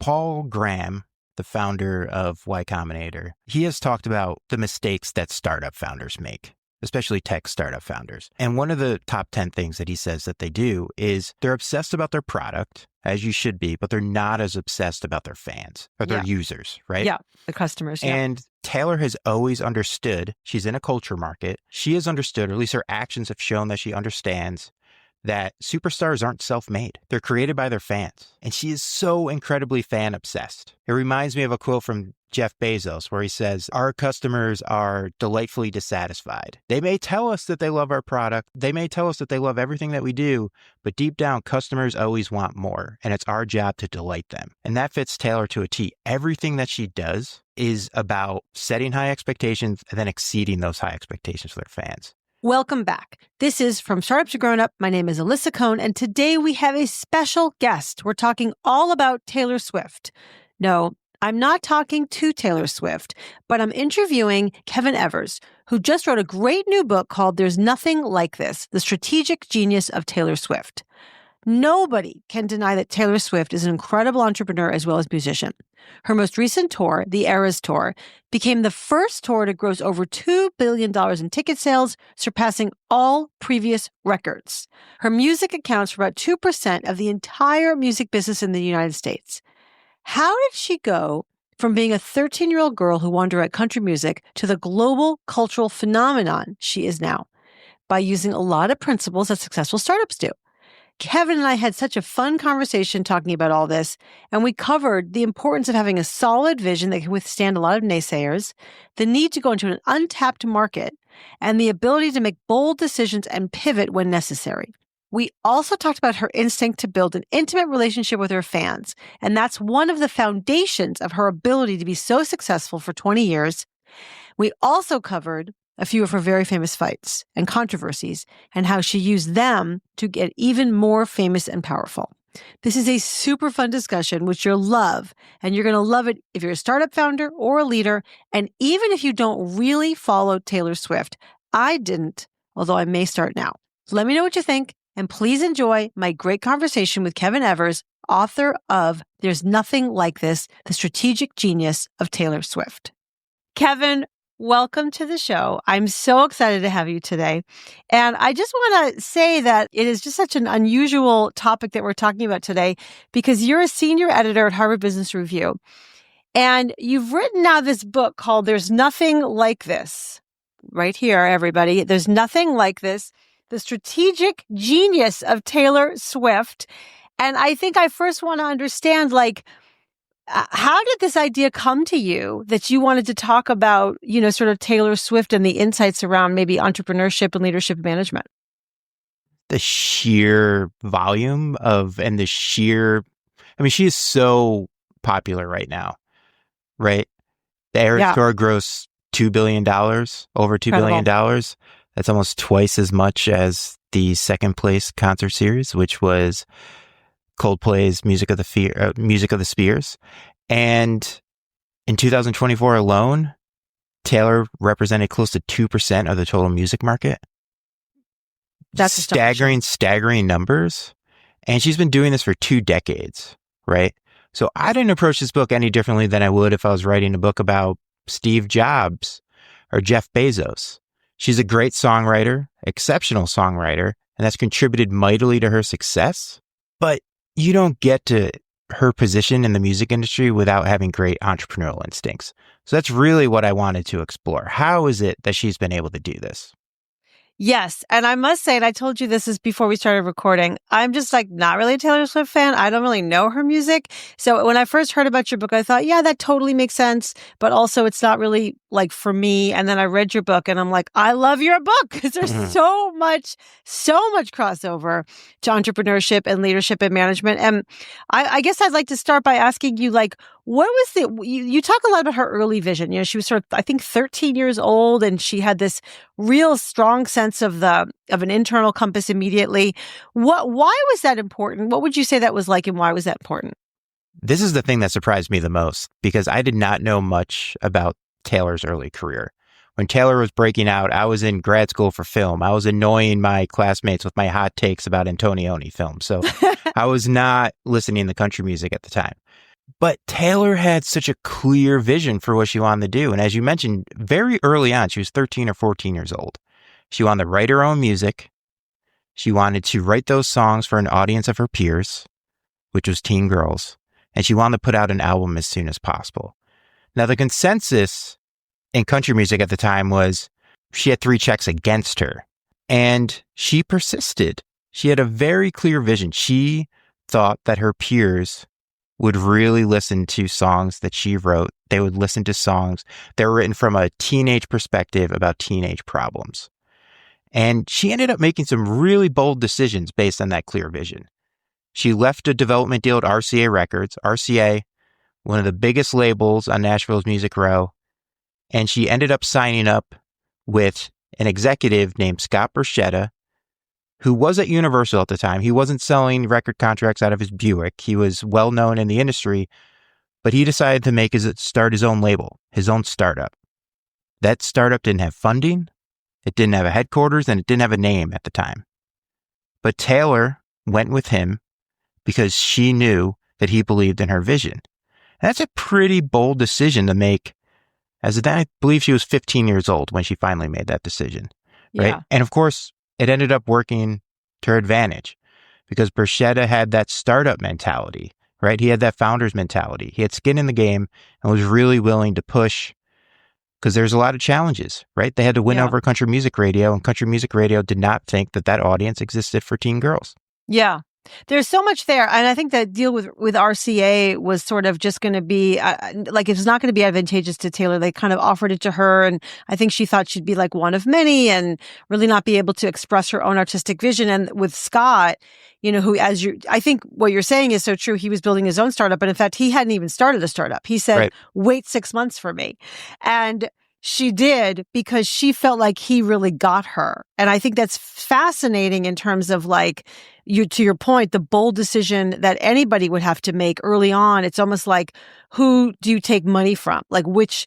Paul Graham, the founder of Y Combinator, he has talked about the mistakes that startup founders make, especially tech startup founders. And one of the top 10 things that he says that they do is they're obsessed about their product, as you should be, but they're not as obsessed about their fans or their users, right? Yeah, the customers. And Taylor has always understood, she's in a culture market. She has understood, or at least her actions have shown that she understands that superstars aren't self-made. They're created by their fans. And she is so incredibly fan-obsessed. It reminds me of a quote from Jeff Bezos where he says, our customers are delightfully dissatisfied. They may tell us that they love our product. They may tell us that they love everything that we do, but deep down, customers always want more. And it's our job to delight them. And that fits Taylor to a T. Everything that she does is about setting high expectations and then exceeding those high expectations for their fans. Welcome back. This is From Startup to Grown Up. My name is Alyssa Cohn, and today we have a special guest. We're talking all about Taylor Swift. No, I'm not talking to Taylor Swift, but I'm interviewing Kevin Evers, who just wrote a great new book called There's Nothing Like This, The Strategic Genius of Taylor Swift. Nobody can deny that Taylor Swift is an incredible entrepreneur as well as musician. Her most recent tour, the Eras Tour, became the first tour to gross over $2 billion in ticket sales, surpassing all previous records. Her music accounts for about 2% of the entire music business in the United States. How did she go from being a 13-year-old girl who wanted to write country music to the global cultural phenomenon she is now? By using a lot of principles that successful startups do. Kevin and I had such a fun conversation talking about all this, and we covered the importance of having a solid vision that can withstand a lot of naysayers, the need to go into an untapped market, and the ability to make bold decisions and pivot when necessary. We also talked about her instinct to build an intimate relationship with her fans, and that's one of the foundations of her ability to be so successful for 20 years. We also covered a few of her very famous fights and controversies, and how she used them to get even more famous and powerful. This is a super fun discussion, which you'll love, and you're going to love it if you're a startup founder or a leader, and even if you don't really follow Taylor Swift. I didn't, although I may start now. So let me know what you think, and please enjoy my great conversation with Kevin Evers, author of There's Nothing Like This, The Strategic Genius of Taylor Swift. Kevin, welcome to the show. I'm so excited to have you today. And I just want to say that it is just such an unusual topic that we're talking about today because you're a senior editor at Harvard Business Review. And you've written now this book called There's Nothing Like This. Right here, everybody. There's Nothing Like This, The Strategic Genius of Taylor Swift. And I think I first want to understand, how did this idea come to you that you wanted to talk about, sort of Taylor Swift and the insights around maybe entrepreneurship and leadership management? The sheer volume she is so popular right now, right? The Eras Tour grossed $2 billion, over $2 billion. That's almost twice as much as the second place concert series, which was Coldplay's Music of the Spheres. And in 2024 alone, Taylor represented close to 2% of the total music market. That's staggering numbers. And she's been doing this for 2 decades, right? So I didn't approach this book any differently than I would if I was writing a book about Steve Jobs or Jeff Bezos. She's a great songwriter, exceptional songwriter, and that's contributed mightily to her success. But you don't get to her position in the music industry without having great entrepreneurial instincts. So that's really what I wanted to explore. How is it that she's been able to do this? Yes. And I must say, and I told you this is before we started recording, I'm just not really a Taylor Swift fan. I don't really know her music. So when I first heard about your book, I thought, yeah, that totally makes sense. But also it's not really for me. And then I read your book and I'm like, I love your book because there's so much crossover to entrepreneurship and leadership and management. And I guess I'd like to start by asking you, what was you talk a lot about her early vision. She was I think 13 years old and she had this real strong sense of an internal compass immediately. Why was that important? What would you say that was like and why was that important? This is the thing that surprised me the most because I did not know much about Taylor's early career. When Taylor was breaking out, I was in grad school for film. I was annoying my classmates with my hot takes about Antonioni films. So I was not listening to country music at the time. But Taylor had such a clear vision for what she wanted to do. And as you mentioned, very early on, she was 13 or 14 years old. She wanted to write her own music. She wanted to write those songs for an audience of her peers, which was teen girls. And she wanted to put out an album as soon as possible. Now, the consensus in country music at the time was she had 3 checks against her. And she persisted. She had a very clear vision. She thought that her peers would really listen to songs that she wrote. They would listen to songs that were written from a teenage perspective about teenage problems. And she ended up making some really bold decisions based on that clear vision. She left a development deal at RCA Records, RCA, one of the biggest labels on Nashville's Music Row. And she ended up signing up with an executive named Scott Borchetta, who was at Universal at the time. He wasn't selling record contracts out of his Buick. He was well known in the industry, but he decided to start his own label, his own startup. That startup didn't have funding, it didn't have a headquarters, and it didn't have a name at the time. But Taylor went with him because she knew that he believed in her vision. And that's a pretty bold decision to make. As then, I believe she was 15 years old when she finally made that decision, right? Yeah. And of course, it ended up working to her advantage because Borchetta had that startup mentality, right? He had that founder's mentality. He had skin in the game and was really willing to push because there's a lot of challenges, right? They had to win over country music radio, and country music radio did not think that that audience existed for teen girls. Yeah. There's so much there. And I think that deal with RCA was sort of just going to be like, it's not going to be advantageous to Taylor. They kind of offered it to her. And I think she thought she'd be like one of many and really not be able to express her own artistic vision. And with Scott, you know, who, I think what you're saying is so true. He was building his own startup. But in fact, he hadn't even started a startup. He said, wait 6 months for me. And she did because she felt like he really got her. And I think that's fascinating in terms of like, to your point, the bold decision that anybody would have to make early on. It's almost like, who do you take money from? Like which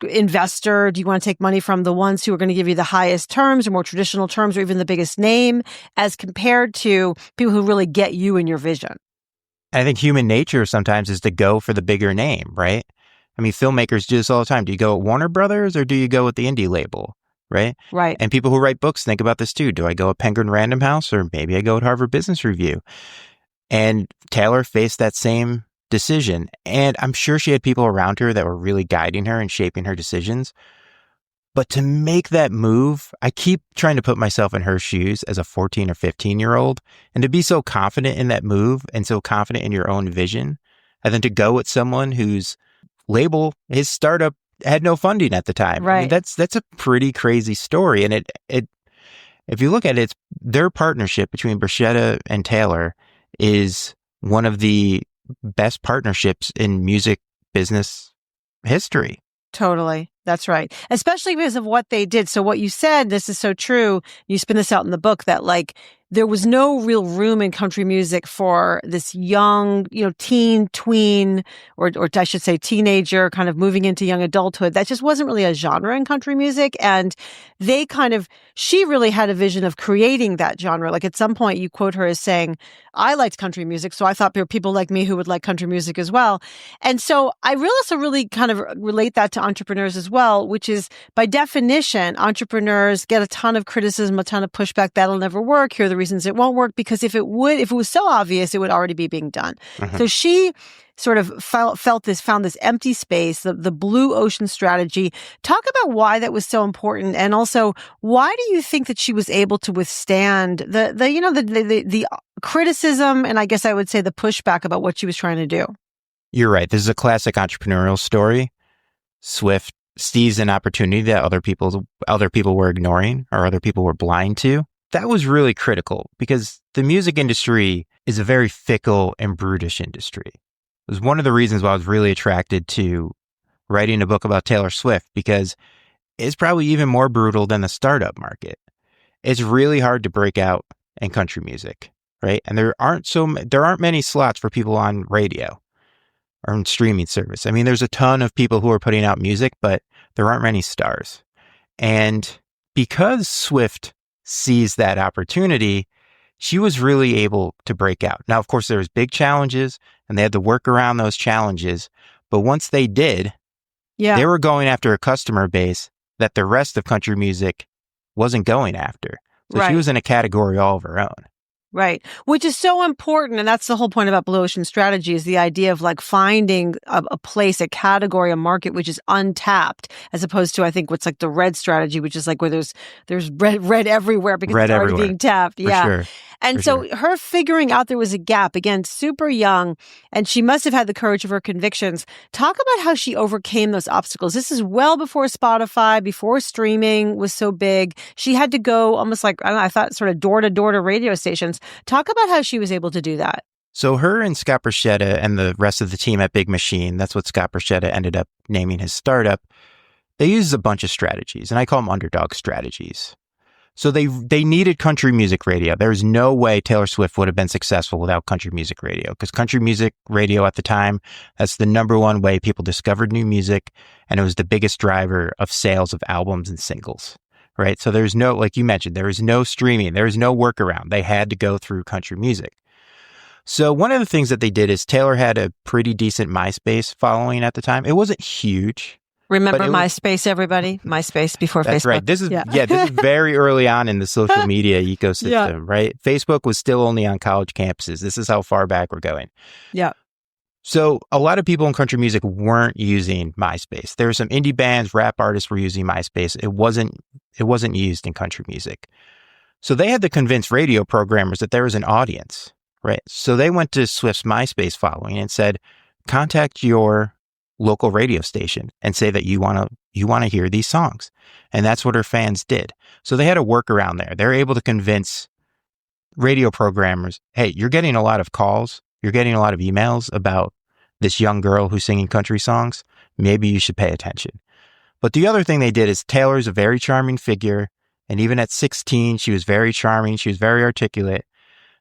investor do you want to take money from? The ones who are going to give you the highest terms or more traditional terms or even the biggest name as compared to people who really get you and your vision. I think human nature sometimes is to go for the bigger name, right? I mean, filmmakers do this all the time. Do you go with Warner Brothers or do you go with the indie label? Right? Right. And people who write books think about this too. Do I go with Penguin Random House or maybe I go with Harvard Business Review? And Taylor faced that same decision. And I'm sure she had people around her that were really guiding her and shaping her decisions. But to make that move, I keep trying to put myself in her shoes as a 14 or 15-year-old. And to be so confident in that move and so confident in your own vision, and then to go with someone whose label, his startup, had no funding at the time. Right. I mean, that's a pretty crazy story. And it if you look at it, it's their partnership between Borchetta and Taylor is one of the best partnerships in music business history. Totally. That's right. Especially because of what they did. So what you said, this is so true. You spin this out in the book that like there was no real room in country music for this young, you know, tween, or I should say teenager kind of moving into young adulthood. That just wasn't really a genre in country music. And she really had a vision of creating that genre. Like at some point you quote her as saying, I liked country music, so I thought there were people like me who would like country music as well. And so I really kind of relate that to entrepreneurs as well, which is by definition, entrepreneurs get a ton of criticism, a ton of pushback. That'll never work. Here are the reasons it won't work, because if it was so obvious, it would already be being done. Mm-hmm. So she sort of found this empty space, the blue ocean strategy. Talk about why that was so important, and also why do you think that she was able to withstand the criticism and I guess I would say the pushback about what she was trying to do? You're right. This is a classic entrepreneurial story. Swift seized an opportunity that other people were ignoring or other people were blind to. That was really critical because the music industry is a very fickle and brutish industry. It was one of the reasons why I was really attracted to writing a book about Taylor Swift, because it's probably even more brutal than the startup market. It's really hard to break out in country music, right? And there aren't many slots for people on radio or in streaming service. I mean, there's a ton of people who are putting out music, but there aren't many stars. And because Swift seized that opportunity, she was really able to break out. Now, of course, there was big challenges and they had to work around those challenges. But once they did, Yeah. they were going after a customer base that the rest of country music wasn't going after. So she was in a category all of her own. Right. Which is so important. And that's the whole point about Blue Ocean Strategy is the idea of like finding a place, a category, a market, which is untapped, as opposed to, I think, what's like the red strategy, which is like where there's red everywhere because it's already being tapped. For sure. And so her figuring out there was a gap, again, super young, and she must have had the courage of her convictions. Talk about how she overcame those obstacles. This is well before Spotify, before streaming was so big. She had to go almost like, I don't know, I thought sort of door to door to radio stations. Talk about how she was able to do that. So her and Scott Borchetta and the rest of the team at Big Machine, that's what Scott Borchetta ended up naming his startup, they used a bunch of strategies, and I call them underdog strategies. So they needed country music radio. There was no way Taylor Swift would have been successful without country music radio, because country music radio at the time, that's the number one way people discovered new music, and it was the biggest driver of sales of albums and singles, right? So there's no, like you mentioned, there was no streaming, there was no workaround. They had to go through country music. So one of the things that they did is Taylor had a pretty decent MySpace following at the time. It wasn't huge. Remember MySpace, everybody? MySpace before that's Facebook. That's right. This is very early on in the social media ecosystem, right? Facebook was still only on college campuses. This is how far back we're going. Yeah. So a lot of people in country music weren't using MySpace. There were some indie bands, rap artists were using MySpace. It wasn't used in country music. So they had to convince radio programmers that there was an audience, right? So they went to Swift's MySpace following and said, contact your local radio station and say that you want to hear these songs. And that's what her fans did. So they had a workaround there. They're able to convince radio programmers, hey, you're getting a lot of calls, you're getting a lot of emails about this young girl who's singing country songs. Maybe you should pay attention. But the other thing they did is Taylor's a very charming figure. And even at 16, she was very charming. She was very articulate.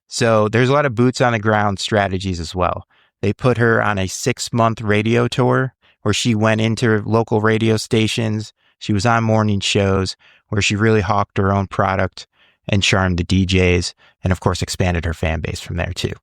So there's a lot of boots on the ground strategies as well. They put her on a 6-month radio tour where she went into local radio stations. She was on morning shows where she really hawked her own product and charmed the DJs and, of course, expanded her fan base from there, too.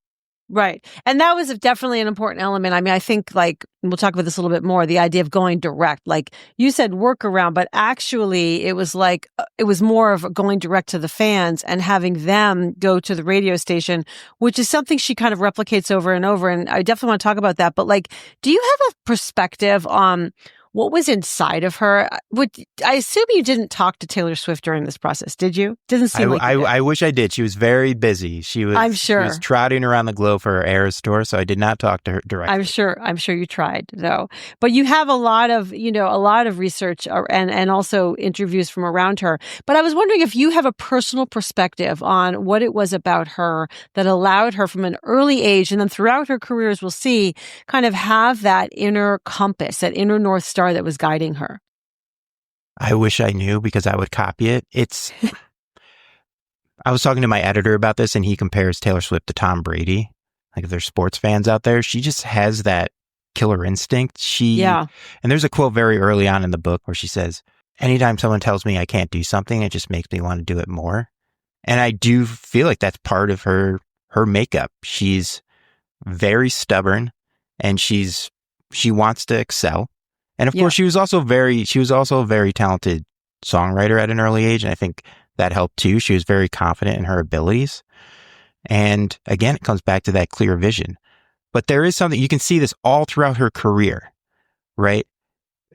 Right. And that was definitely an important element. I mean, I think like, we'll talk about this a little bit more, the idea of going direct. Like you said, workaround, but actually it was like, it was more of going direct to the fans and having them go to the radio station, which is something she kind of replicates over and over. And I definitely want to talk about that. But like, do you have a perspective on what was inside of her? I assume you didn't talk to Taylor Swift during this process, did you? Doesn't seem like you did. I wish I did. She was very busy. I'm sure. She was trotting around the globe for her Eras tour, so I did not talk to her directly. I'm sure you tried, though. But you have a lot of research and also interviews from around her. But I was wondering if you have a personal perspective on what it was about her that allowed her from an early age, and then throughout her career, as we'll see, kind of have that inner compass, that inner North Star that was guiding her. I wish I knew because I would copy it. I was talking to my editor about this and he compares Taylor Swift to Tom Brady. Like if there's sports fans out there, she just has that killer instinct. And there's a quote very early on in the book where she says, anytime someone tells me I can't do something, it just makes me want to do it more. And I do feel like that's part of her makeup. She's very stubborn and she wants to excel. And of course, she was also a very talented songwriter at an early age. And I think that helped too. She was very confident in her abilities. And again, it comes back to that clear vision. But there is something, you can see this all throughout her career, right?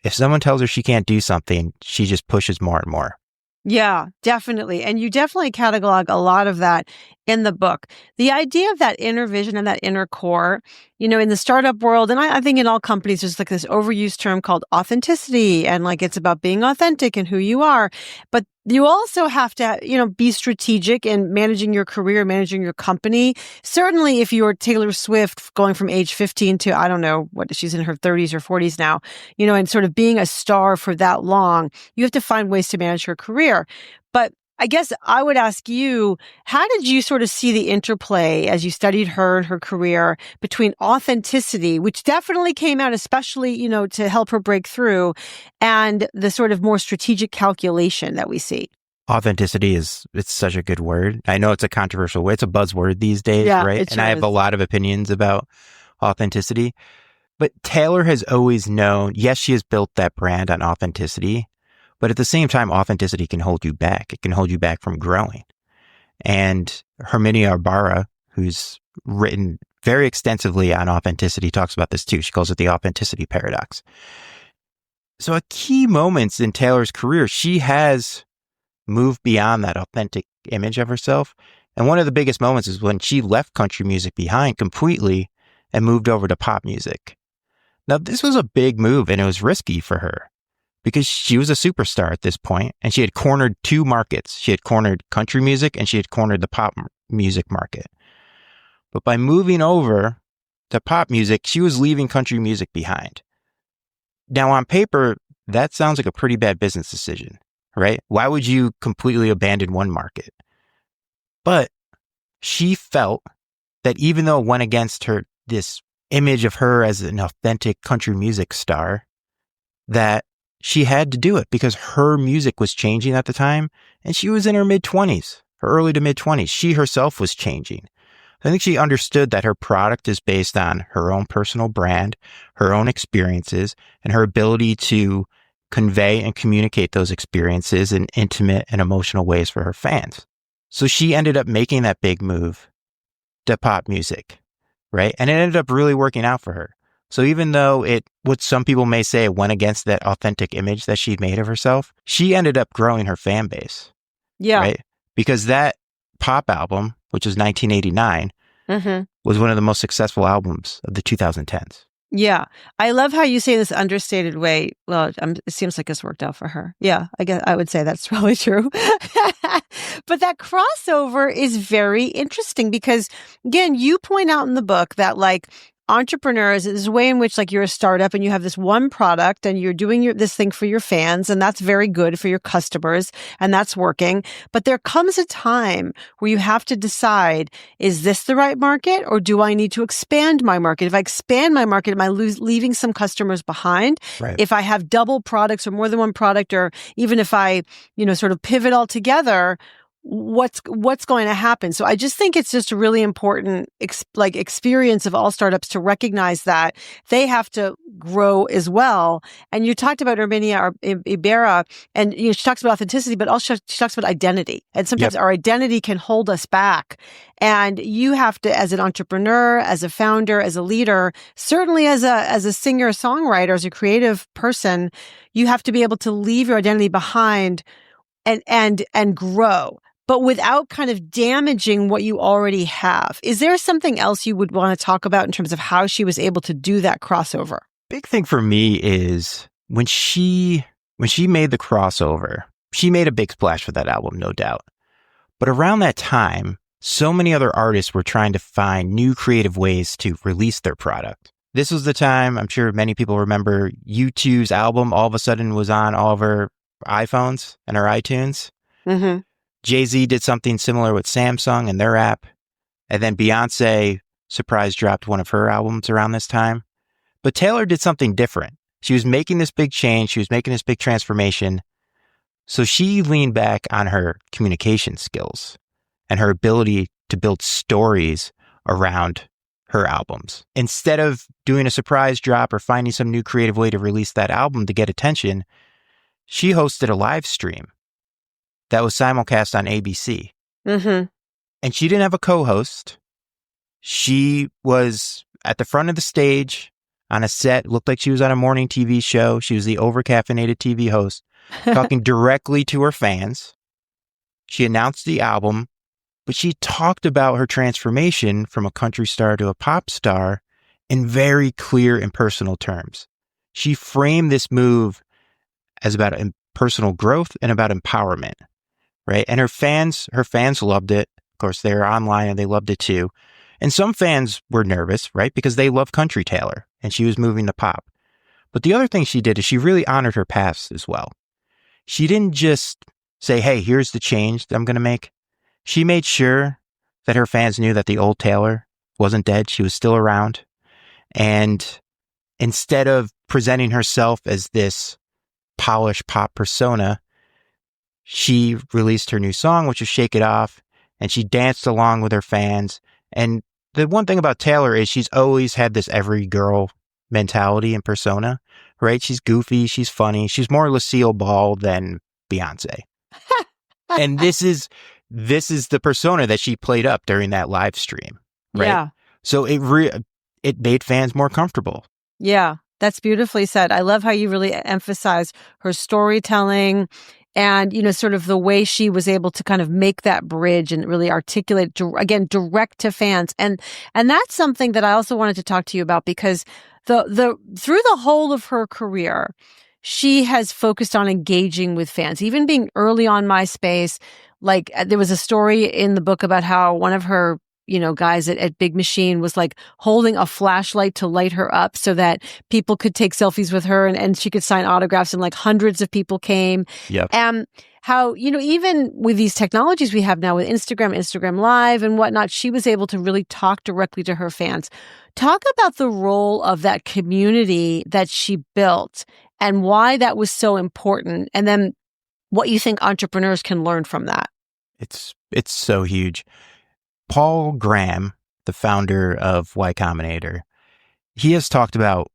If someone tells her she can't do something, she just pushes more and more. Yeah, definitely. And you definitely catalog a lot of that in the book. The idea of that inner vision and that inner core, in the startup world, and I think in all companies, there's like this overused term called authenticity. And like, it's about being authentic and who you are. But you also have to, be strategic in managing your career, managing your company. Certainly, if you're Taylor Swift going from age 15 to, I don't know, she's in her 30s or 40s now, and sort of being a star for that long, you have to find ways to manage her career. But I guess I would ask you, how did you sort of see the interplay as you studied her and her career between authenticity, which definitely came out, especially, to help her break through, and the sort of more strategic calculation that we see? Authenticity it's such a good word. I know it's a controversial word. It's a buzzword these days, Yeah, right? it And I sure have is. a lot of opinions about authenticity. But Taylor has always known, yes, she has built that brand on authenticity, but at the same time, authenticity can hold you back. It can hold you back from growing. And Herminia Ibarra, who's written very extensively on authenticity, talks about this too. She calls it the authenticity paradox. So at key moments in Taylor's career, she has moved beyond that authentic image of herself. And one of the biggest moments is when she left country music behind completely and moved over to pop music. Now, this was a big move and it was risky for her because she was a superstar at this point and she had cornered two markets. She had cornered country music and she had cornered the pop music market. But by moving over to pop music, she was leaving country music behind. Now, on paper, that sounds like a pretty bad business decision, right? Why would you completely abandon one market? But she felt that even though it went against her, this image of her as an authentic country music star, that she had to do it because her music was changing at the time and she was in her mid-20s, her early to mid-20s. She herself was changing. I think she understood that her product is based on her own personal brand, her own experiences, and her ability to convey and communicate those experiences in intimate and emotional ways for her fans. So she ended up making that big move to pop music, right? And it ended up really working out for her. So even though what some people may say it went against that authentic image that she'd made of herself, she ended up growing her fan base, Yeah. right? Because that pop album, which was 1989, was one of the most successful albums of the 2010s. Yeah. I love how you say this understated way. Well, it seems like it's worked out for her. Yeah, I guess I would say that's probably true. But that crossover is very interesting because, again, you point out in the book that like entrepreneurs is a way in which like you're a startup and you have this one product and you're doing this thing for your fans and that's very good for your customers and that's working. But there comes a time where you have to decide, is this the right market or do I need to expand my market? If I expand my market, am I leaving some customers behind? Right. If I have double products or more than one product, or even if I, sort of pivot altogether, what's going to happen? So I just think it's just a really important experience of all startups to recognize that they have to grow as well. And you talked about Herminia Ibarra, and she talks about authenticity, but also she talks about identity. And sometimes our identity can hold us back. And you have to, as an entrepreneur, as a founder, as a leader, certainly as a singer, songwriter, as a creative person, you have to be able to leave your identity behind and grow, but without kind of damaging what you already have. Is there something else you would want to talk about in terms of how she was able to do that crossover? Big thing for me is when she made the crossover, she made a big splash for that album, no doubt. But around that time, so many other artists were trying to find new creative ways to release their product. This was the time, I'm sure many people remember, U2's album all of a sudden was on all of our iPhones and our iTunes. Mm-hmm. Jay-Z did something similar with Samsung and their app. And then Beyonce surprise dropped one of her albums around this time. But Taylor did something different. She was making this big change. She was making this big transformation. So she leaned back on her communication skills and her ability to build stories around her albums. Instead of doing a surprise drop or finding some new creative way to release that album to get attention, she hosted a live stream that was simulcast on ABC. Mm-hmm. And she didn't have a co-host. She was at the front of the stage on a set. It looked like she was on a morning TV show. She was the overcaffeinated TV host, talking directly to her fans. She announced the album, but she talked about her transformation from a country star to a pop star in very clear and personal terms. She framed this move as about personal growth and about empowerment, right? And her fans loved it. Of course, they were online and they loved it too. And some fans were nervous, right? Because they love country Taylor and she was moving to pop. But the other thing she did is she really honored her past as well. She didn't just say, hey, here's the change that I'm going to make. She made sure that her fans knew that the old Taylor wasn't dead. She was still around. And instead of presenting herself as this polished pop persona, she released her new song, which is Shake It Off, and she danced along with her fans. And the one thing about Taylor is she's always had this every girl mentality and persona, right? She's goofy, she's funny, she's more Lucille Ball than Beyonce. And this is the persona that she played up during that live stream, right? Yeah. So it made fans more comfortable. Yeah, that's beautifully said. I love how you really emphasize her storytelling and, sort of the way she was able to kind of make that bridge and really articulate, again, direct to fans. And that's something that I also wanted to talk to you about because the through the whole of her career, she has focused on engaging with fans, even being early on MySpace. Like there was a story in the book about how one of her guys at Big Machine was like holding a flashlight to light her up so that people could take selfies with her and she could sign autographs and like hundreds of people came. Yep. And how, even with these technologies we have now with Instagram Live and whatnot, she was able to really talk directly to her fans. Talk about the role of that community that she built and why that was so important. And then what you think entrepreneurs can learn from that. It's so huge. Paul Graham, the founder of Y Combinator, he has talked about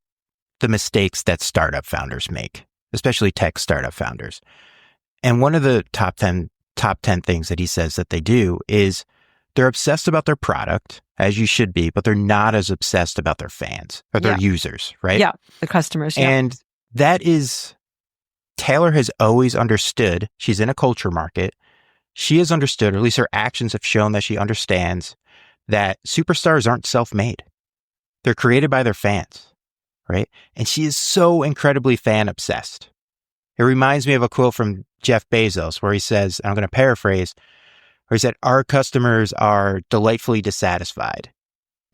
the mistakes that startup founders make, especially tech startup founders. And one of the top 10 things that he says that they do is they're obsessed about their product, as you should be, but they're not as obsessed about their fans or their users, right? Yeah, the customers. Yeah. And that is, Taylor has always understood, she's in a culture market. She has understood, or at least her actions have shown that she understands that superstars aren't self-made. They're created by their fans, right? And she is so incredibly fan obsessed. It reminds me of a quote from Jeff Bezos where he says, and I'm going to paraphrase, where he said, "Our customers are delightfully dissatisfied.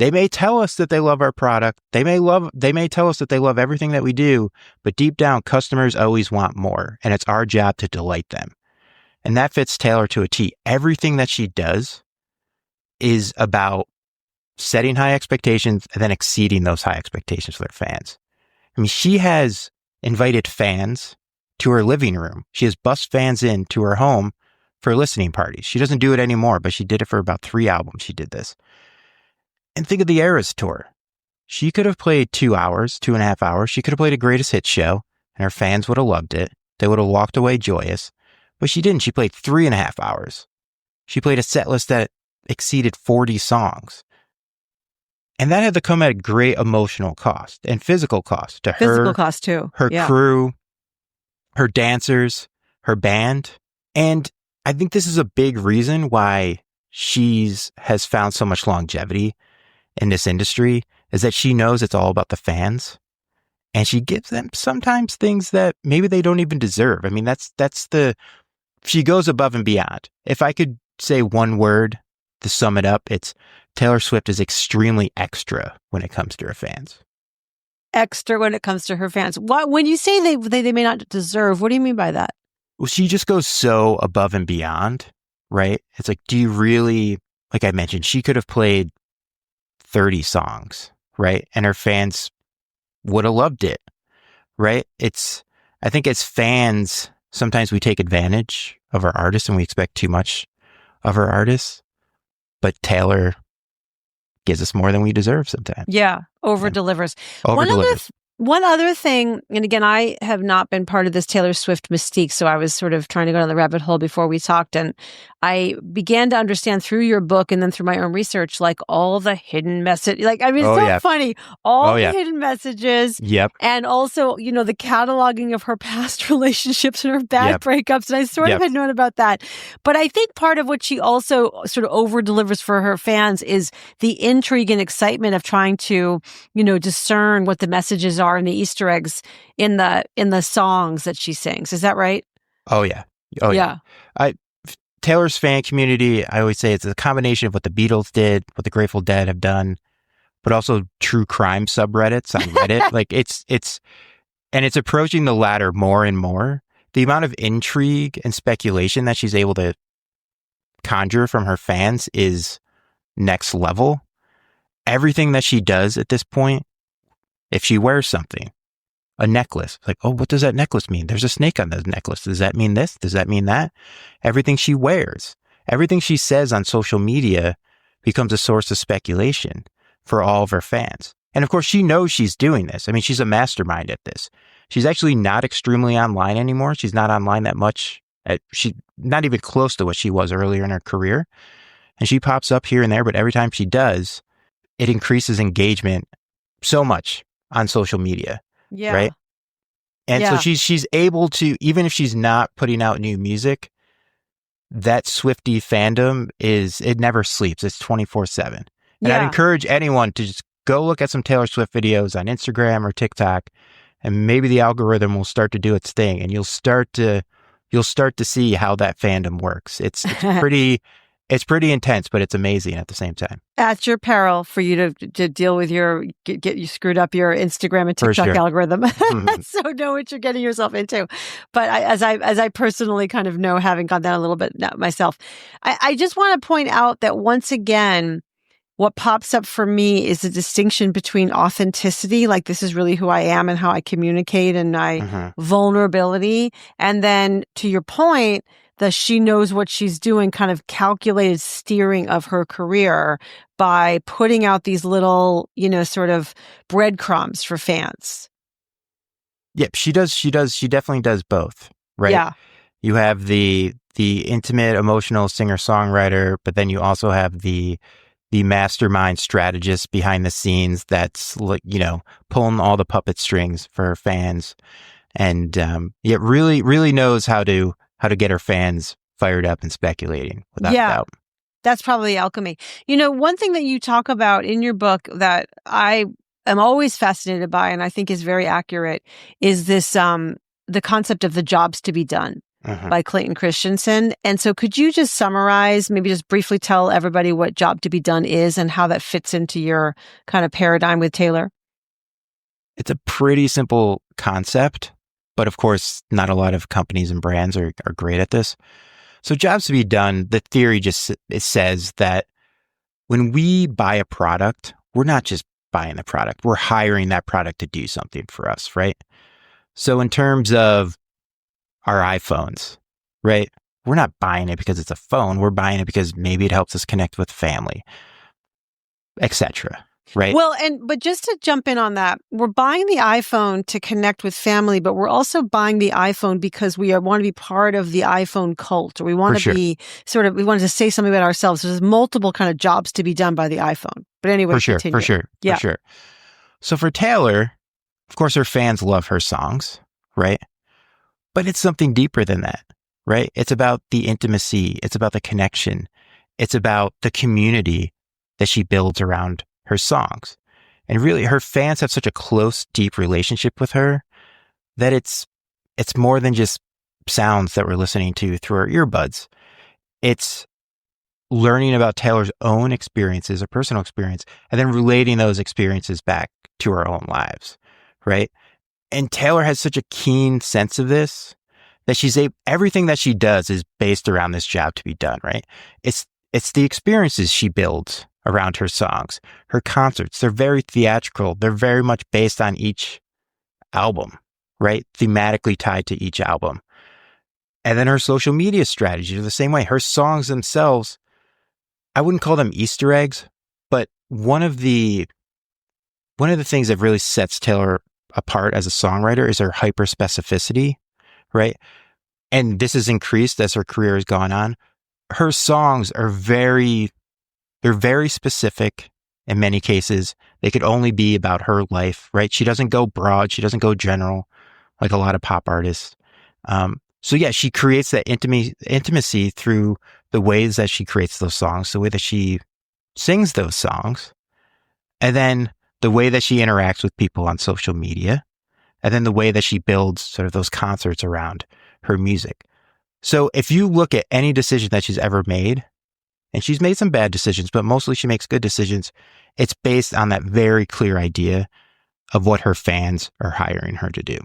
They may tell us that they love our product. They may tell us that they love everything that we do, but deep down, customers always want more, and it's our job to delight them." And that fits Taylor to a T. Everything that she does is about setting high expectations and then exceeding those high expectations for their fans. I mean, she has invited fans to her living room. She has bussed fans in to her home for listening parties. She doesn't do it anymore, but she did it for about 3 albums. She did this. And think of the Eras tour. She could have played 2 hours, 2.5 hours. She could have played a greatest hits show and her fans would have loved it. They would have walked away joyous. But she didn't. She played 3.5 hours. She played a set list that exceeded 40 songs. And that had to come at a great emotional cost and physical cost to her. Physical cost too. Her crew, her dancers, her band. And I think this is a big reason why has found so much longevity in this industry, is that she knows it's all about the fans. And she gives them sometimes things that maybe they don't even deserve. I mean, she goes above and beyond. If I could say one word to sum it up, it's Taylor Swift is extremely extra when it comes to her fans. Extra when it comes to her fans. When you say they may not deserve, what do you mean by that? Well, she just goes so above and beyond, right? It's like, do you really, like I mentioned, she could have played 30 songs, right? And her fans would have loved it, right? I think as fans, sometimes we take advantage of our artists and we expect too much of our artists, but Taylor gives us more than we deserve sometimes. Yeah, over delivers. Over-delivers. One other thing, and again, I have not been part of this Taylor Swift mystique, so I was sort of trying to go down the rabbit hole before we talked, and I began to understand through your book and then through my own research, like all the hidden message. Like, I mean, it's funny. All the hidden messages. Yep. And also, the cataloging of her past relationships and her bad breakups. And I sort of had known about that. But I think part of what she also sort of over delivers for her fans is the intrigue and excitement of trying to, discern what the messages are and the Easter eggs in the songs that she sings. Is that right? Oh yeah. Oh yeah. Taylor's fan community, I always say it's a combination of what the Beatles did, what the Grateful Dead have done, but also true crime subreddits on Reddit. Like it's approaching the latter more and more. The amount of intrigue and speculation that she's able to conjure from her fans is next level. Everything that she does at this point, if she wears something, a necklace. Like, oh, what does that necklace mean? There's a snake on the necklace. Does that mean this? Does that mean that? Everything she wears, everything she says on social media becomes a source of speculation for all of her fans. And of course, she knows she's doing this. I mean, she's a mastermind at this. She's actually not extremely online anymore. She's not online that much. She's not even close to what she was earlier in her career. And she pops up here and there, but every time she does, it increases engagement so much on social media. Yeah. Right. And Yeah. so she's able to, even if she's not putting out new music, that Swiftie fandom it never sleeps. It's 24/7. And I'd encourage anyone to just go look at some Taylor Swift videos on Instagram or TikTok, and maybe the algorithm will start to do its thing, and you'll start to see how that fandom works. It's pretty intense, but it's amazing at the same time. At your peril for you to deal with get you screwed up your Instagram and TikTok algorithm. So know what you're getting yourself into. But as I personally kind of know, having gone down a little bit myself, I just want to point out that once again, what pops up for me is the distinction between authenticity, like this is really who I am and how I communicate, and my vulnerability. And then to your point, she knows what she's doing, kind of calculated steering of her career by putting out these little, sort of breadcrumbs for fans. Yep, she does. She definitely does both, right? Yeah. You have the intimate, emotional singer-songwriter, but then you also have the mastermind strategist behind the scenes that's, pulling all the puppet strings for her fans. And it really knows how to get her fans fired up and speculating, without doubt. That's probably alchemy. One thing that you talk about in your book that I am always fascinated by, and I think is very accurate, is this the concept of the jobs to be done by Clayton Christensen. And so could you just summarize, maybe just briefly tell everybody what job to be done is and how that fits into your kind of paradigm with Taylor? It's a pretty simple concept, but of course, not a lot of companies and brands are great at this. So jobs to be done, the theory it says that when we buy a product, we're not just buying the product, we're hiring that product to do something for us, right? So in terms of our iPhones, right? We're not buying it because it's a phone. We're buying it because maybe it helps us connect with family, etc. Right. Well, but just to jump in on that, we're buying the iPhone to connect with family, but we're also buying the iPhone because we want to be part of the iPhone cult, or we want to be we wanted to say something about ourselves. There's multiple kind of jobs to be done by the iPhone. But anyway, for sure. So for Taylor, of course, her fans love her songs, right? But it's something deeper than that, right? It's about the intimacy. It's about the connection. It's about the community that she builds around her songs. And really, her fans have such a close, deep relationship with her that it's more than just sounds that we're listening to through our earbuds. It's learning about Taylor's own experiences, a personal experience, and then relating those experiences back to our own lives, right? And Taylor has such a keen sense of this that everything that she does is based around this job to be done, right? It's the experiences she builds around her songs, her concerts. They're very theatrical. They're very much based on each album, right? Thematically tied to each album. And then her social media strategies are the same way. Her songs themselves, I wouldn't call them Easter eggs, but one of the things that really sets Taylor apart as a songwriter is her hyper specificity, right? And this has increased as her career has gone on. Her songs are very specific in many cases. They could only be about her life, right? She doesn't go broad. She doesn't go general like a lot of pop artists. So yeah, she creates that intimacy through the ways that she creates those songs, the way that she sings those songs, and then the way that she interacts with people on social media, and then the way that she builds sort of those concerts around her music. So if you look at any decision that she's ever made, and she's made some bad decisions, but mostly she makes good decisions, it's based on that very clear idea of what her fans are hiring her to do.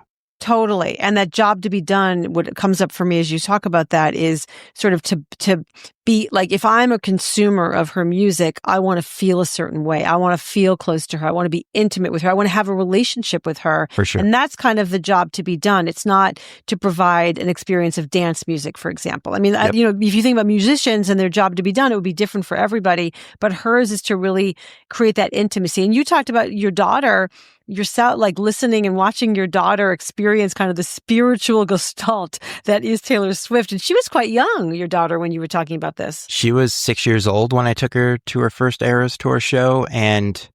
Totally. And that job to be done, what comes up for me as you talk about that is sort of to be like, if I'm a consumer of her music, I want to feel a certain way. I want to feel close to her. I want to be intimate with her. I want to have a relationship with her. For sure. And that's kind of the job to be done. It's not to provide an experience of dance music, for example. I mean, Yep. if you think about musicians and their job to be done, it would be different for everybody. But hers is to really create that intimacy. And you talked about your daughter, yourself, like listening and watching your daughter experience kind of the spiritual gestalt that is Taylor Swift. And she was quite young, your daughter, when you were talking about this. She was 6 years old when I took her to her first Eras Tour show. And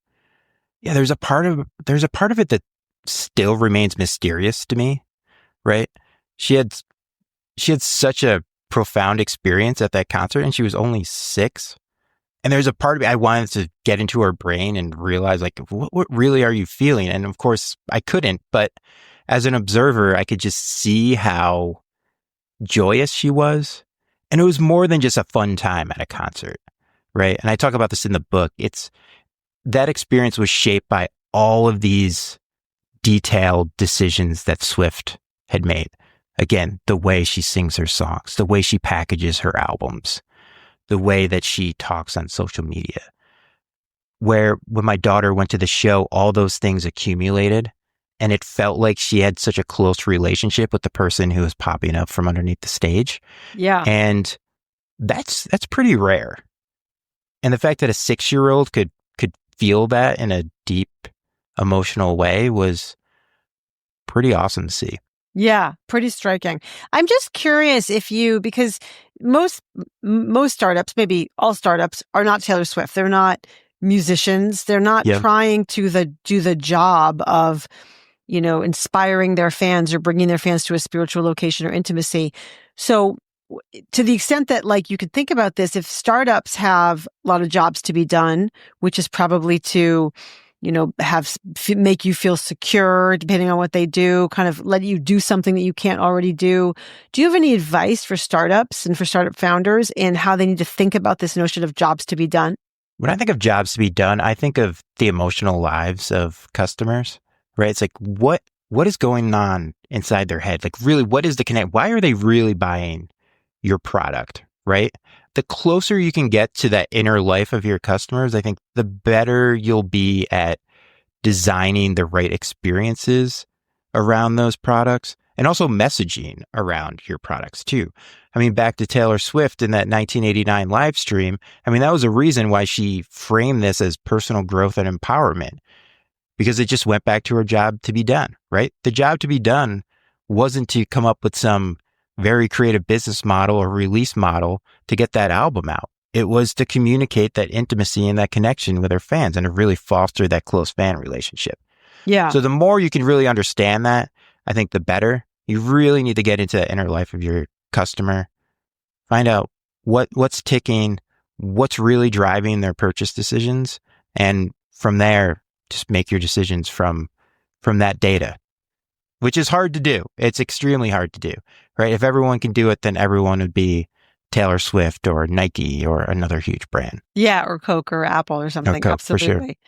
yeah, there's a part of it that still remains mysterious to me, right? She had such a profound experience at that concert, and she was only 6. And there's a part of me I wanted to get into her brain and realize, like, what really are you feeling? And of course, I couldn't. But as an observer, I could just see how joyous she was. And it was more than just a fun time at a concert, right? And I talk about this in the book. That experience was shaped by all of these detailed decisions that Swift had made. Again, the way she sings her songs, the way she packages her albums, the way that she talks on social media. Where when my daughter went to the show, all those things accumulated, and it felt like she had such a close relationship with the person who was popping up from underneath the stage. Yeah. And that's pretty rare. And the fact that a 6-year-old could feel that in a deep emotional way was pretty awesome to see. Yeah, pretty striking. I'm just curious because most startups, maybe all startups, are not Taylor Swift. They're not musicians. They're not trying to do the job of, inspiring their fans or bringing their fans to a spiritual location or intimacy. So to the extent that, like, you could think about this, if startups have a lot of jobs to be done, which is probably to make you feel secure, depending on what they do, kind of let you do something that you can't already do. Do you have any advice for startups and for startup founders in how they need to think about this notion of jobs to be done? When I think of jobs to be done, I think of the emotional lives of customers, right? It's like, what is going on inside their head? Like, really, what is the connect? Why are they really buying your product, right? The closer you can get to that inner life of your customers, I think the better you'll be at designing the right experiences around those products and also messaging around your products too. I mean, back to Taylor Swift in that 1989 live stream. I mean, that was a reason why she framed this as personal growth and empowerment, because it just went back to her job to be done, right? The job to be done wasn't to come up with some very creative business model or release model to get that album out. It was to communicate that intimacy and that connection with her fans and to really foster that close fan relationship. Yeah. So the more you can really understand that, I think the better. You really need to get into the inner life of your customer. Find out what's ticking, what's really driving their purchase decisions. And from there, just make your decisions from that data, which is hard to do. It's extremely hard to do, right? If everyone can do it, then everyone would be Taylor Swift or Nike or another huge brand. Yeah, or Coke or Apple or something. Coke, absolutely.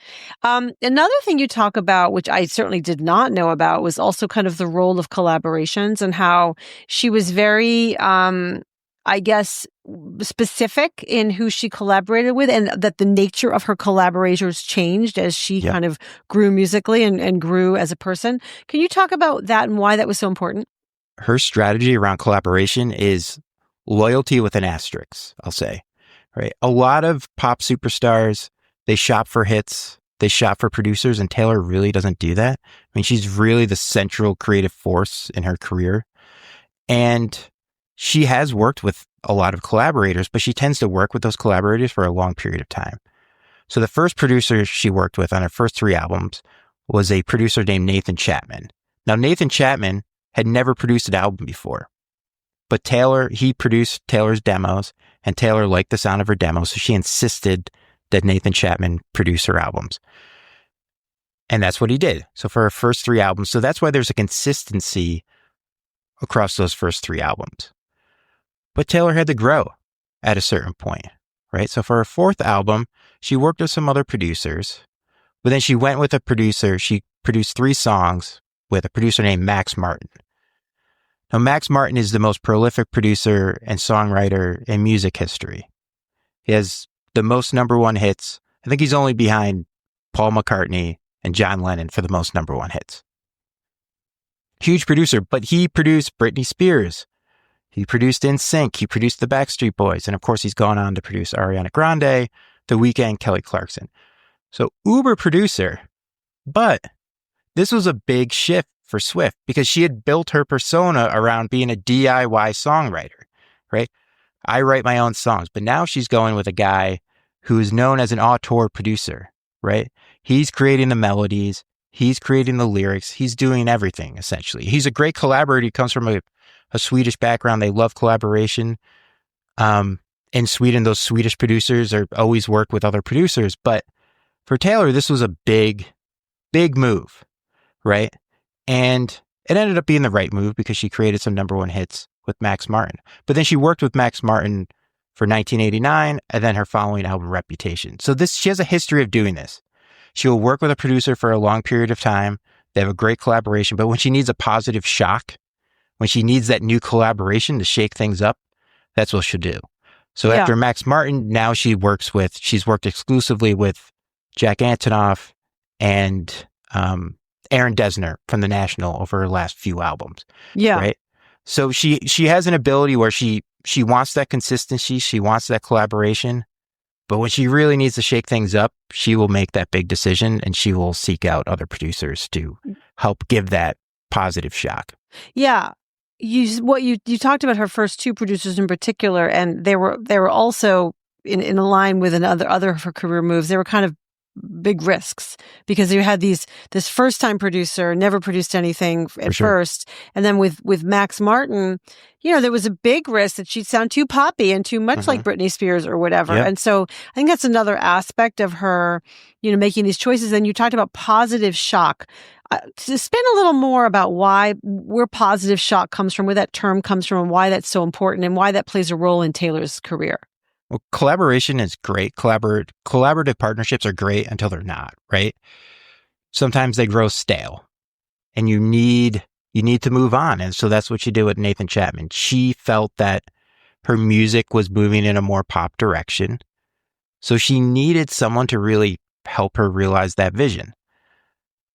for sure. Another thing you talk about, which I certainly did not know about, was also kind of the role of collaborations and how she was very, I guess, specific in who she collaborated with, and that the nature of her collaborators changed as she kind of grew musically and grew as a person. Can you talk about that and why that was so important? Her strategy around collaboration is loyalty with an asterisk, I'll say, right? A lot of pop superstars, they shop for hits, they shop for producers, and Taylor really doesn't do that. I mean, she's really the central creative force in her career. And she has worked with a lot of collaborators, but she tends to work with those collaborators for a long period of time. So the first producer she worked with on her first 3 albums was a producer named Nathan Chapman. Now, Nathan Chapman had never produced an album before. But he produced Taylor's demos, and Taylor liked the sound of her demos, so she insisted that Nathan Chapman produce her albums. And that's what he did. So for her first 3 albums, so that's why there's a consistency across those first 3 albums. But Taylor had to grow at a certain point, right? So for her 4th album, she worked with some other producers, but then she went with a producer. She produced 3 songs with a producer named Max Martin. Now, Max Martin is the most prolific producer and songwriter in music history. He has the most number one hits. I think he's only behind Paul McCartney and John Lennon for the most number one hits. Huge producer, but he produced Britney Spears. He produced NSYNC. He produced the Backstreet Boys. And of course, he's gone on to produce Ariana Grande, The Weeknd, Kelly Clarkson. So uber producer. But this was a big shift for Swift because she had built her persona around being a DIY songwriter, right? I write my own songs, but now she's going with a guy who is known as an auteur producer, right? He's creating the melodies. He's creating the lyrics. He's doing everything, essentially. He's a great collaborator. He comes from a Swedish background. They love collaboration. In Sweden, those Swedish producers are always work with other producers. But for Taylor, this was a big move, right? And it ended up being the right move because she created some number one hits with Max Martin. But then she worked with Max Martin for 1989 and then her following album, Reputation. So she has a history of doing this. She'll work with a producer for a long period of time. They have a great collaboration. But when she needs a positive shock, when she needs that new collaboration to shake things up, that's what she'll do. So after Max Martin, now she's worked exclusively with Jack Antonoff and Aaron Dessner from The National over her last few albums. Yeah. Right. So she has an ability where she wants that consistency. She wants that collaboration. But when she really needs to shake things up, she will make that big decision and she will seek out other producers to help give that positive shock. Yeah. You talked about her first two producers in particular, and they were also in a line with other of her career moves. They were kind of big risks because you had this first time producer never produced anything at first, and then with Max Martin, there was a big risk that she'd sound too poppy and too much like Britney Spears or whatever. Yep. And so I think that's another aspect of her, making these choices. And you talked about positive shock. To spin a little more about where positive shock comes from, where that term comes from, and why that's so important, and why that plays a role in Taylor's career. Well, collaboration is great. Collaborative partnerships are great until they're not, right? Sometimes they grow stale and you need to move on. And so that's what she did with Nathan Chapman. She felt that her music was moving in a more pop direction. So she needed someone to really help her realize that vision.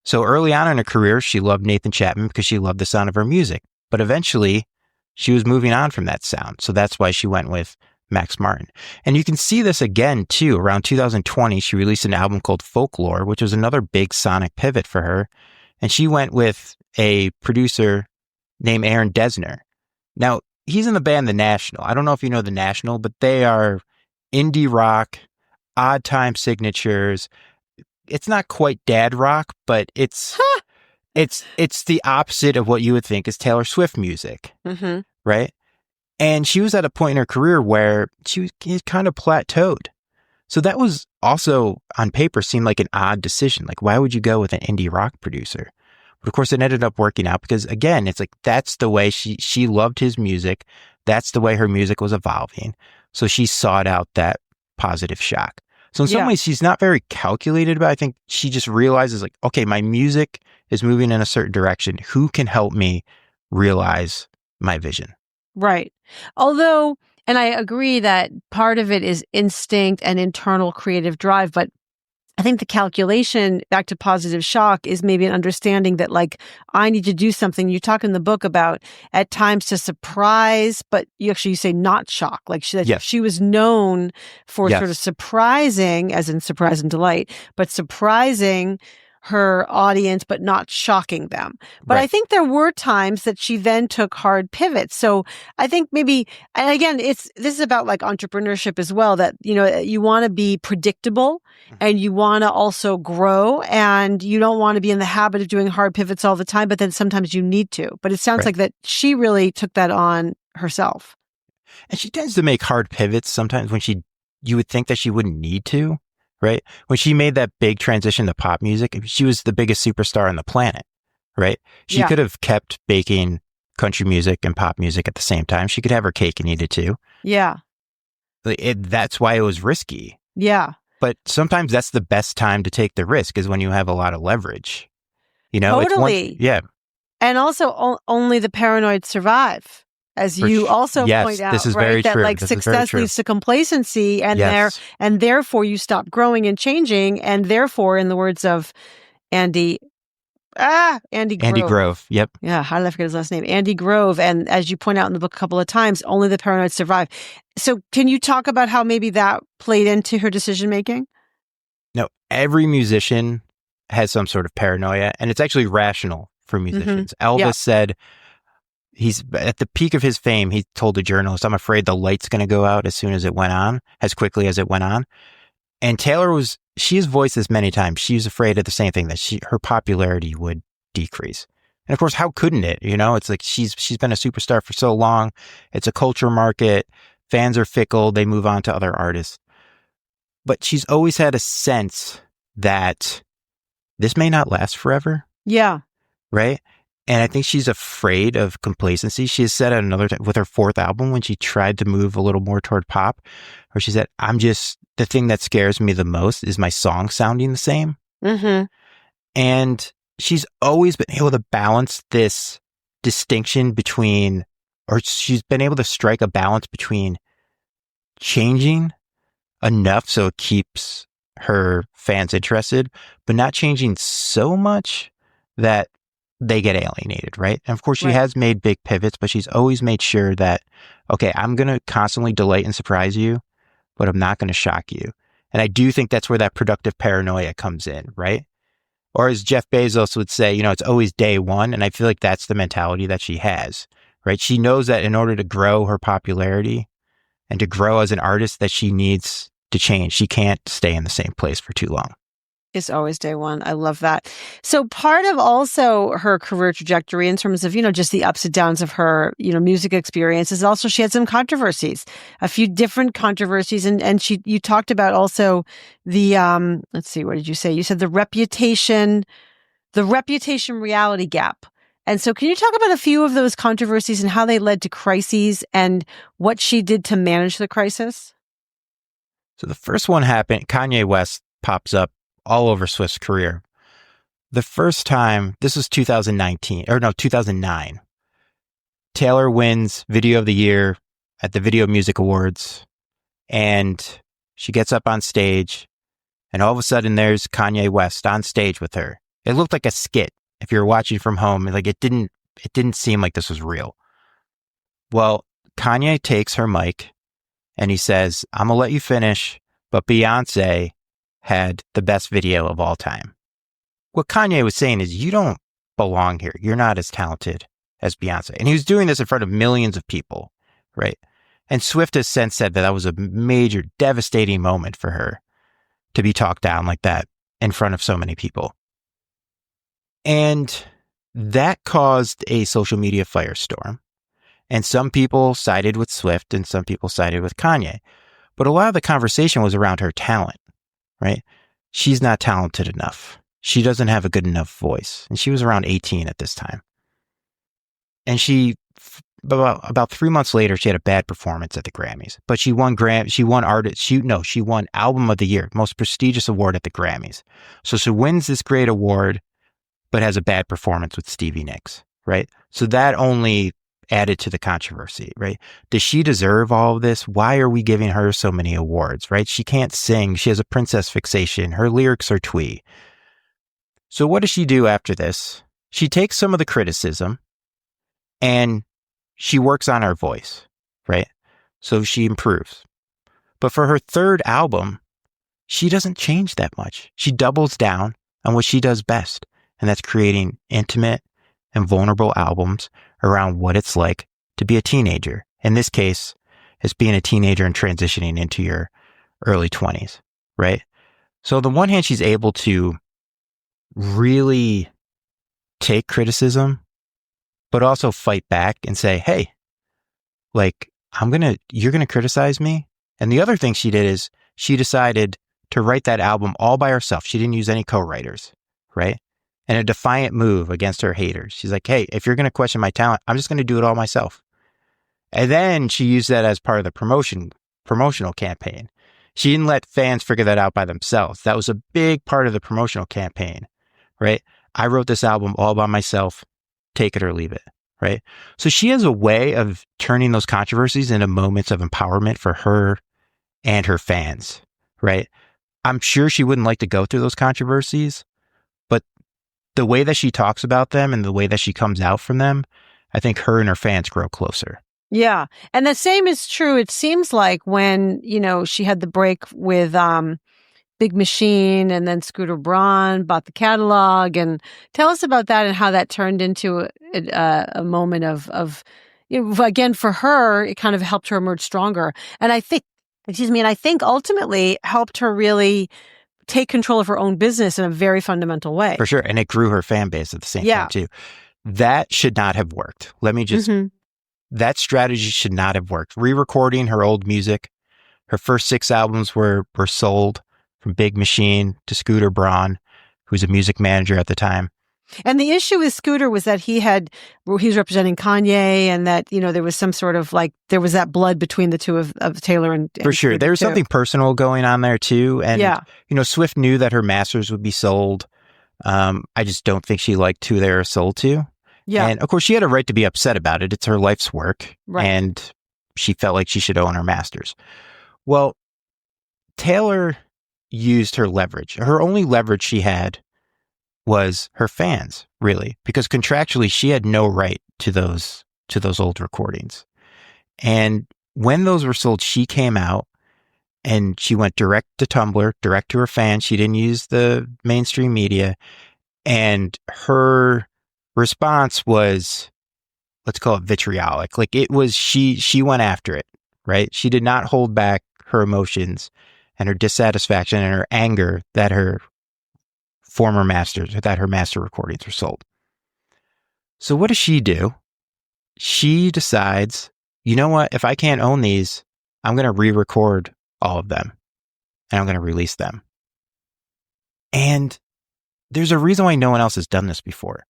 So early on in her career, she loved Nathan Chapman because she loved the sound of her music. But eventually, she was moving on from that sound. So that's why she went with Max Martin. And you can see this again, too. Around 2020, she released an album called Folklore, which was another big sonic pivot for her. And she went with a producer named Aaron Dessner. Now, he's in the band The National. I don't know if you know The National, but they are indie rock, odd time signatures. It's not quite dad rock, but it's the opposite of what you would think is Taylor Swift music, right? And she was at a point in her career where she was kind of plateaued. So that was also, on paper, seemed like an odd decision. Like, why would you go with an indie rock producer? But of course, it ended up working out because, again, it's like that's the way she loved his music. That's the way her music was evolving. So she sought out that positive shock. So in some ways, she's not very calculated, but I think she just realizes, like, okay, my music is moving in a certain direction. Who can help me realize my vision? Right. Although, and I agree that part of it is instinct and internal creative drive, but I think the calculation back to positive shock is maybe an understanding that, like, I need to do something. You talk in the book about at times to surprise, but you say not shock. Like she was known for sort of surprising, as in surprise and delight, but surprising her audience, but not shocking them. But I think there were times that she then took hard pivots. So I think maybe, and again, this is about like entrepreneurship as well, that, you want to be predictable and you want to also grow, and you don't want to be in the habit of doing hard pivots all the time, but then sometimes you need to. But it sounds like that she really took that on herself. And she tends to make hard pivots sometimes when you would think that she wouldn't need to. Right? When she made that big transition to pop music, she was the biggest superstar on the planet, right? She could have kept baking country music and pop music at the same time. She could have her cake and eat it too. Yeah. That's why it was risky. Yeah. But sometimes that's the best time to take the risk is when you have a lot of leverage. Totally. And also, only the paranoid survive. As you also point out, this is right? Very that true. like This success leads to complacency, and Yes. and therefore you stop growing and changing, and therefore, in the words of Andy Grove. Yep. Yeah, how did I forget his last name? Andy Grove. And as you point out in the book a couple of times, only the paranoid survive. So can you talk about how maybe that played into her decision making? No, every musician has some sort of paranoia, and it's actually rational for musicians. Elvis said he's at the peak of his fame. He told a journalist, "I'm afraid the light's going to go out as soon as it went on, as quickly as it went on." And she's voiced this many times. She's afraid of the same thing, that her popularity would decrease. And of course, how couldn't it? It's like she's been a superstar for so long. It's a culture market. Fans are fickle. They move on to other artists. But she's always had a sense that this may not last forever. Yeah. Right? And I think she's afraid of complacency. She has said at another time with her fourth album, when she tried to move a little more toward pop, where she said, the thing that scares me the most is my song sounding the same. And she's always been able to balance this distinction she's been able to strike a balance between changing enough so it keeps her fans interested, but not changing so much that they get alienated, right? And of course, she has made big pivots, but she's always made sure that, okay, I'm going to constantly delight and surprise you, but I'm not going to shock you. And I do think that's where that productive paranoia comes in, right? Or as Jeff Bezos would say, it's always day one. And I feel like that's the mentality that she has, right? She knows that in order to grow her popularity and to grow as an artist, that she needs to change. She can't stay in the same place for too long. It's always day one. I love that. So part of also her career trajectory in terms of, just the ups and downs of her, music experience is also she had some controversies, a few different controversies. And you talked about also the, let's see, what did you say? You said the reputation reality gap. And so can you talk about a few of those controversies and how they led to crises and what she did to manage the crisis? So the first one happened, Kanye West pops up all over Swift's career. The first time, this was 2009. Taylor wins Video of the Year at the Video Music Awards, and she gets up on stage, and all of a sudden there's Kanye West on stage with her. It looked like a skit. If you were watching from home, like it didn't seem like this was real. Well, Kanye takes her mic and he says, "I'm gonna let you finish, but Beyonce had the best video of all time." What Kanye was saying is, you don't belong here. You're not as talented as Beyonce. And he was doing this in front of millions of people, right? And Swift has since said that was a major, devastating moment for her to be talked down like that in front of so many people. And that caused a social media firestorm. And some people sided with Swift and some people sided with Kanye. But a lot of the conversation was around her talent. Right? She's not talented enough. She doesn't have a good enough voice. And she was around 18 at this time. And about 3 months later, she had a bad performance at the Grammys. But she won Album of the Year, most prestigious award at the Grammys. So she wins this great award, but has a bad performance with Stevie Nicks, right? So that only added to the controversy, right? Does she deserve all of this? Why are we giving her so many awards, right? She can't sing. She has a princess fixation. Her lyrics are twee. So what does she do after this? She takes some of the criticism and she works on her voice, right? So she improves. But for her third album, she doesn't change that much. She doubles down on what she does best, and that's creating intimate and vulnerable albums around what it's like to be a teenager. In this case, it's being a teenager and transitioning into your early 20s, right? So on the one hand, she's able to really take criticism, but also fight back and say, hey, like, you're going to criticize me. And the other thing she did is she decided to write that album all by herself. She didn't use any co-writers, right? And a defiant move against her haters. She's like, hey, if you're going to question my talent, I'm just going to do it all myself. And then she used that as part of the promotional campaign. She didn't let fans figure that out by themselves. That was a big part of the promotional campaign, right? I wrote this album all by myself. take it or leave it, right? So she has a way of turning those controversies into moments of empowerment for her and her fans, right? I'm sure she wouldn't like to go through those controversies, but the way that she talks about them and the way that she comes out from them, I think her and her fans grow closer. Yeah. And the same is true. It seems like when, she had the break with Big Machine and then Scooter Braun bought the catalog. And tell us about that and how that turned into a moment of again, for her, it kind of helped her emerge stronger. And I think ultimately helped her really take control of her own business in a very fundamental way. For sure. And it grew her fan base at the same time too. That should not have worked. Let me just, that strategy should not have worked. Re-recording her old music. Her first 6 albums were sold, from Big Machine to Scooter Braun, who was a music manager at the time. And the issue with Scooter was that he was representing Kanye, and that, there was some sort of there was that blood between the two of Taylor and For sure. Scooter there was something personal going on there too. And, Swift knew that her masters would be sold. I just don't think she liked who they were sold to. Yeah. And of course, she had a right to be upset about it. It's her life's work. Right. And she felt like she should own her masters. Well, Taylor used her leverage. Her only leverage she had was her fans, really, because contractually she had no right to those old recordings. And when those were sold, she came out and she went direct to Tumblr, direct to her fans. She didn't use the mainstream media. And her response was, let's call it vitriolic. It was, she went after it, right? She did not hold back her emotions and her dissatisfaction and her anger that her master recordings were sold. So what does she do? She decides, you know what? If I can't own these, I'm going to re-record all of them and I'm going to release them. And there's a reason why no one else has done this before.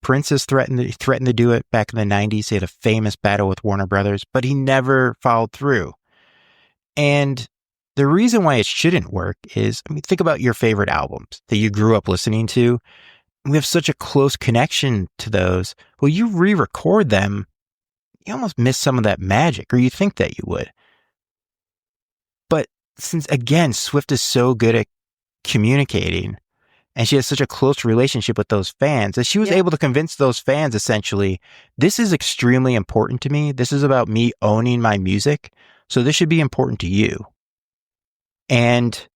Prince has threatened to do it back in the 90s. He had a famous battle with Warner Brothers, but he never followed through. And the reason why it shouldn't work is, think about your favorite albums that you grew up listening to. We have such a close connection to those. Well, you re-record them, you almost miss some of that magic, or you think that you would. But since, again, Swift is so good at communicating, and she has such a close relationship with those fans, that she was able to convince those fans, essentially, this is extremely important to me. This is about me owning my music. So this should be important to you. And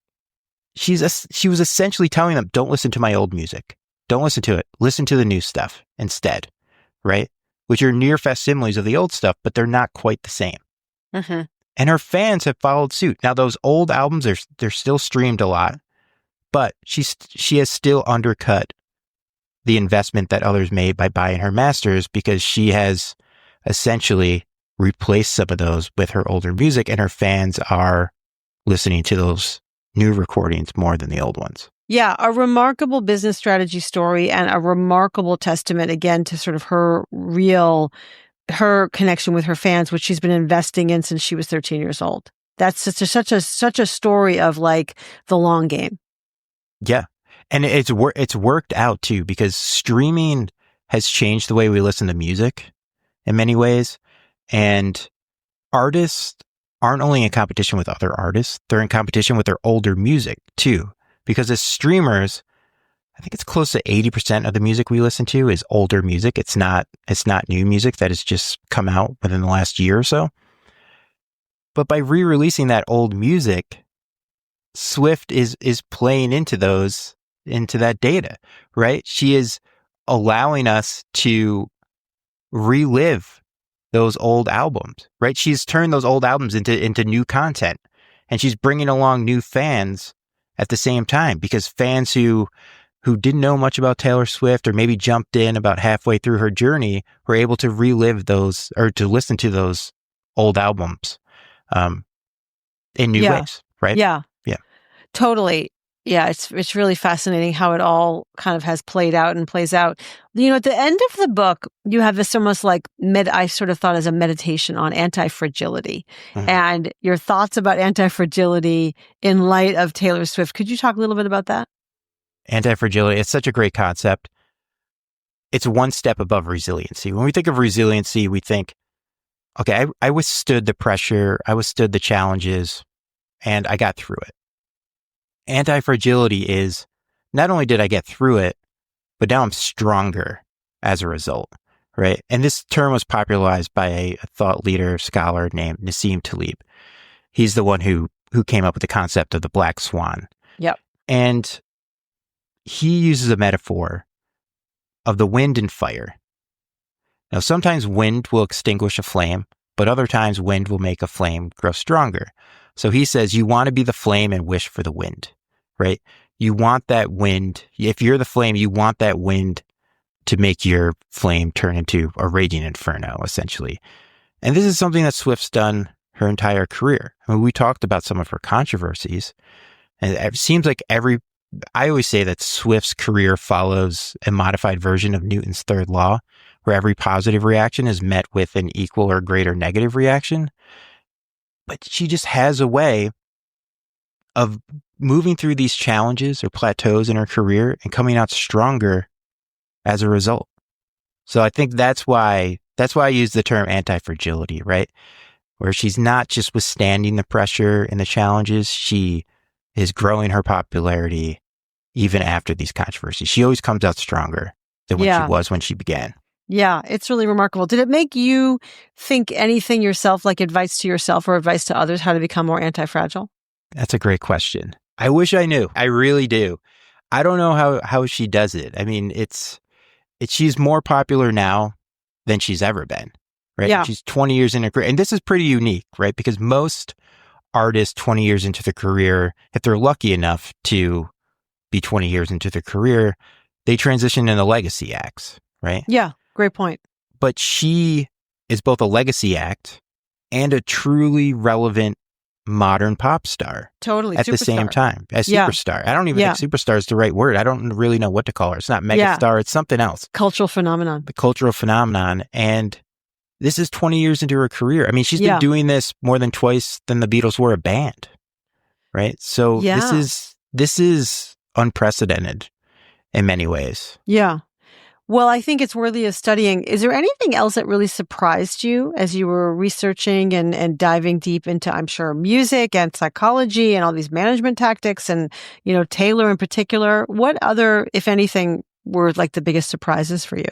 she was essentially telling them, don't listen to my old music. Don't listen to it. Listen to the new stuff instead, right? Which are near facsimiles of the old stuff, but they're not quite the same. Mm-hmm. And her fans have followed suit. Now, those old albums, they're still streamed a lot, but she has still undercut the investment that others made by buying her masters, because she has essentially replaced some of those with her older music, and her fans are listening to those new recordings more than the old ones. Yeah, a remarkable business strategy story, and a remarkable testament, again, to sort of her connection with her fans, which she's been investing in since she was 13 years old. That's such a story of the long game. Yeah. And it's worked out too, because streaming has changed the way we listen to music in many ways. And artists aren't only in competition with other artists, they're in competition with their older music too. Because as streamers, I think it's close to 80% of the music we listen to is older music. It's not new music that has just come out within the last year or so. But by re-releasing that old music, Swift is playing into that data, right? She is allowing us to relive those old albums, right? She's turned those old albums into new content, and she's bringing along new fans at the same time, because fans who didn't know much about Taylor Swift, or maybe jumped in about halfway through her journey, were able to relive those, or to listen to those old albums in new ways, right? Yeah. Yeah. Totally. Yeah, it's really fascinating how it all kind of has played out and plays out. At the end of the book, you have this almost I sort of thought as a meditation on antifragility, and your thoughts about antifragility in light of Taylor Swift. Could you talk a little bit about that? Antifragility, it's such a great concept. it's one step above resiliency. When we think of resiliency, we think, okay, I withstood the pressure, I withstood the challenges, and I got through it. Antifragility is not only did I get through it, but now I'm stronger as a result, right? And this term was popularized by a thought leader, scholar named Nassim Taleb. He's the one who came up with the concept of the black swan. Yep. And he uses a metaphor of the wind and fire. Now, sometimes wind will extinguish a flame, but other times wind will make a flame grow stronger. So he says you want to be the flame and wish for the wind, right? You want that wind. If you're the flame, you want that wind to make your flame turn into a raging inferno, essentially. And this is something that Swift's done her entire career. I mean, we talked about some of her controversies, and it seems like I always say that Swift's career follows a modified version of Newton's third law, where every positive reaction is met with an equal or greater negative reaction. But she just has a way of moving through these challenges or plateaus in her career and coming out stronger as a result. So I think that's why I use the term anti-fragility, right? Where she's not just withstanding the pressure and the challenges, she is growing her popularity even after these controversies. She always comes out stronger than what she was when she began. Yeah, it's really remarkable. Did it make you think anything yourself, like advice to yourself or advice to others, how to become more anti-fragile? That's a great question. I wish I knew. I really do. I don't know how she does it. I mean, she's more popular now than she's ever been, right? Yeah. She's 20 years in her career. And this is pretty unique, right? Because most artists 20 years into their career, if they're lucky enough to be 20 years into their career, they transition into legacy acts, right? Yeah, great point. But she is both a legacy act and a truly relevant modern pop star. Totally. At the same time. A superstar. I don't even think superstar is the right word. I don't really know what to call her. It's not megastar. It's something else. Cultural phenomenon. The cultural phenomenon. And this is 20 years into her career. I mean, she's been doing this more than twice than the Beatles were a band, right? So this is unprecedented in many ways. Yeah. Well, I think it's worthy of studying. Is there anything else that really surprised you as you were researching and diving deep into, I'm sure, music and psychology and all these management tactics and, Taylor in particular? What other, if anything, were like the biggest surprises for you?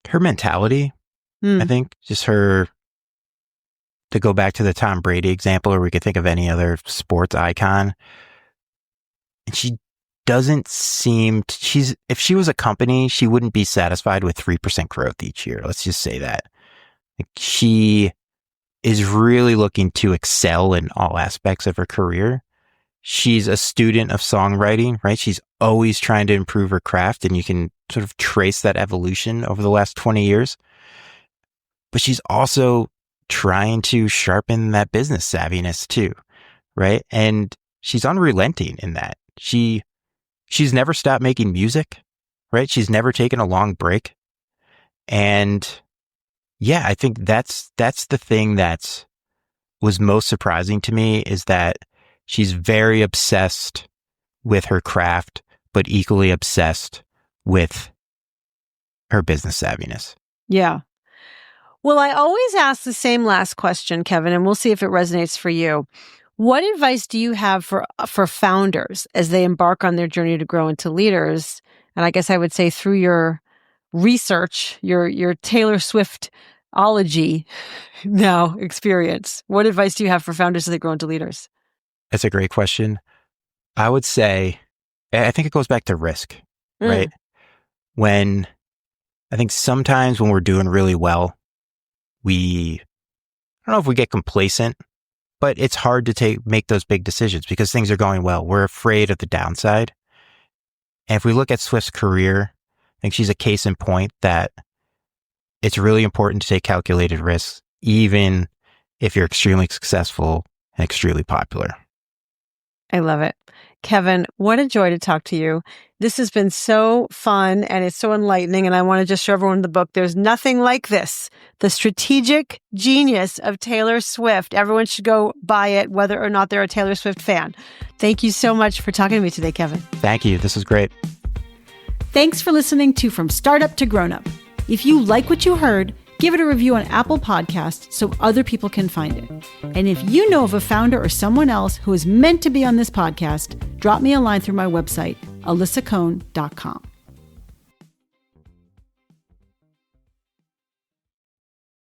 Her mentality, I think, just her, to go back to the Tom Brady example, or we could think of any other sports icon. And she doesn't seem if she was a company, she wouldn't be satisfied with 3% growth each year. Let's just say that. Like, she is really looking to excel in all aspects of her career. She's a student of songwriting, right? She's always trying to improve her craft, and you can sort of trace that evolution over the last 20 years. But she's also trying to sharpen that business savviness too, right? And she's unrelenting in that. She's never stopped making music, right? She's never taken a long break. And yeah, I think that's the thing that was most surprising to me, is that she's very obsessed with her craft, but equally obsessed with her business savviness. Yeah. Well, I always ask the same last question, Kevin, and we'll see if it resonates for you. What advice do you have for founders as they embark on their journey to grow into leaders? And I guess I would say through your research, your Taylor Swiftology now experience, what advice do you have for founders as they grow into leaders? That's a great question. I would say, I think it goes back to risk, right? I think sometimes when we're doing really well, I don't know if we get complacent, but it's hard to make those big decisions because things are going well. We're afraid of the downside. And if we look at Swift's career, I think she's a case in point that it's really important to take calculated risks, even if you're extremely successful and extremely popular. I love it. Kevin, what a joy to talk to you. This has been so fun and it's so enlightening. And I want to just show everyone the book. There's nothing like this. The Strategic Genius of Taylor Swift. Everyone should go buy it, whether or not they're a Taylor Swift fan. Thank you so much for talking to me today, Kevin. Thank you. This was great. Thanks for listening to From Startup to Grown Up. If you like what you heard, give it a review on Apple Podcasts so other people can find it. And if you know of a founder or someone else who is meant to be on this podcast, drop me a line through my website, alyssacohn.com.